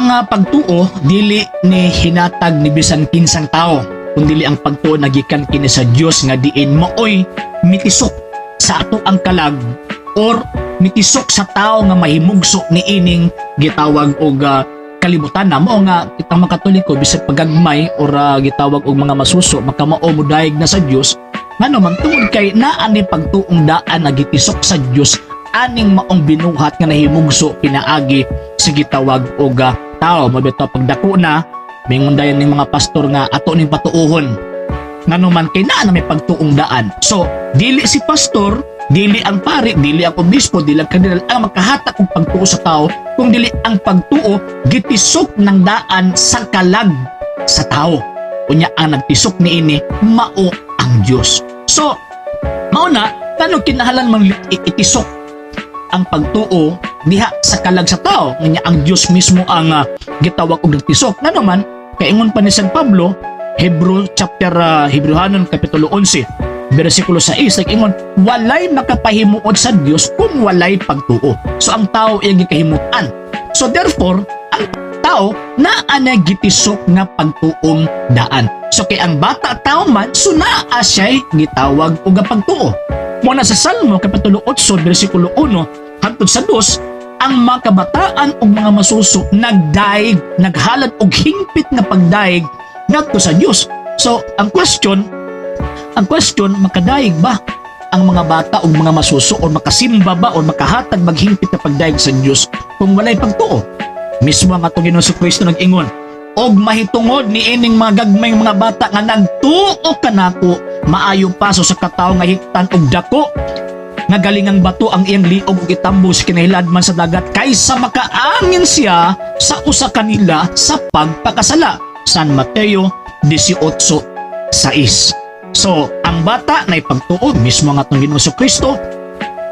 ang pagtuo dili ni hinatag ni bisan kinsang tao, kundi ang pagtuo nagikan kini sa Dios nga diin maoy mitisok sa ato ang kalag or mitisok sa tao nga mahimugso ni ining gitawag og kalibutan na mo nga kitang mga Katoliko bisag pagagmay or gitawag og mga masuso makamao mo daig na sa Dios ngano man tungod kay naa ni pagtuong daan nga gitisok sa Dios aning maong binuhat nga nahimugso pinaagi sa gitawag og tao mo bitaw pagdako na mingundayan ning mga pastor nga ato ning patuuhon ngano man kay naa na may pagtuong daan. So dili si pastor, dili ang pari, dili ang obispo, dili ang kardinal ang makahatag og pagtuo sa tao, kung dili ang pagtuo gitisok ng daan sa kalag sa tao. Unya ang nagtisok niini mao ang Dios. So mao na tanong kinahanglan man itisok ang pagtuo diha sa kalag sa tao nga ang Dios mismo ang gitawag og nagtisok. Ngano man kay ingon pa ni San Pablo Hebrehanon kapitulo 11 bersikulo 6 ingon walay makapahimuot sa Dios kung walay pagtuo. So ang tao iyang gikahimutan. So therefore ang tao naa na gitisok nga pagtuong daan. So kay ang bata tao man so naa siya gitawag og pagtuo. Muna sa Salmo kapitulo 8 bersikulo 1 hangtod sa 2 ang mga kabataan ug mga masuso nagdaig, naghalad og hingpit nga pagdaig ngadto sa Dios. So ang question makadaig ba ang mga bata o mga masuso o makasimba ba o makahatag maghingpit na pagdaig sa Dios kung walay pagtuo? Mismo ang atong Ginoong Kristo nag-ingon, og mahitungod ni ining mga gagmay mga bata nga nagtuo kanako maayo paso sa katawo nga hiktan og dako nga galingang bato ang iyang liog ug itambo sa kinahiladman sa dagat kaysa makaangin siya sa usa kanila sa pagpakasala. San Mateo 18:6. So, ang bata na ipagtuo mismo ang atong Ginoong Kristo.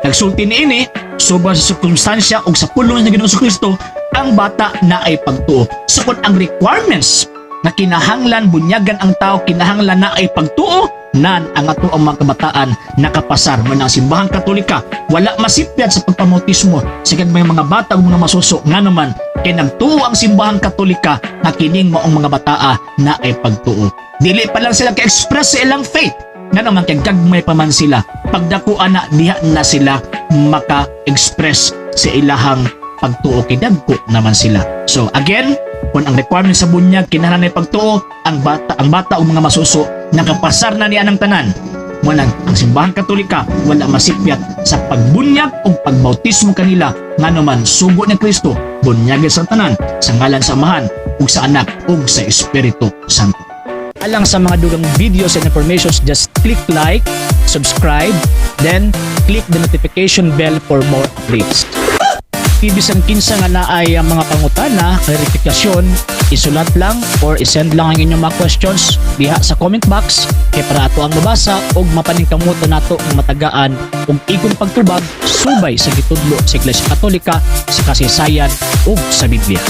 Nagsulti niini subra sa sirkumstansya ug sa pulong ng Ginoong Kristo, ang bata na ay pagtuo. So, kung ang requirements na kinahanglan bunyagan ang tao kinahanglan na ay pagtuo, nan ang ato ang mga kabataan nakapasar man ang simbahang Katolika wala masipyat sa pagpamautismo sa may mga bata ug mga masuso nga naman kay nagtuo ang simbahang Katolika nga kining maong mga bataa na ay pagtuo. Dili pa lang sila ka-express sa ilang faith nga naman kay gagmay pa man sila pagdakuan na diha na sila maka-express sa ilahang pagtuo kay dagko naman sila. So again, kung ang requirement sa bunyag kinahanglan ay pagtuo, ang bata o mga masuso nakapasar na niya ng tanan. Munang ang simbahang Katolika wala masipyat sa pagbunyag o pagbautismo kanila nganuman sugo ni Kristo bunyagin sa tanan sa ngalan sa Amahan ug sa Anak ug sa Espiritu Santo. Alang sa mga dugang videos and informations, just click like, subscribe, then click the notification bell for more updates. Bisan kinsa nga naay ang mga pangutana, klarifikasyon, isulat lang or isend lang ang inyong mga questions diha sa comment box kay para ato ang mabasa ug mapaningkamuto nato ang matagaan ug igong pagtubag subay sa gitudlo sa Iglesia Katolika sa kasaysayan ug sa Biblia.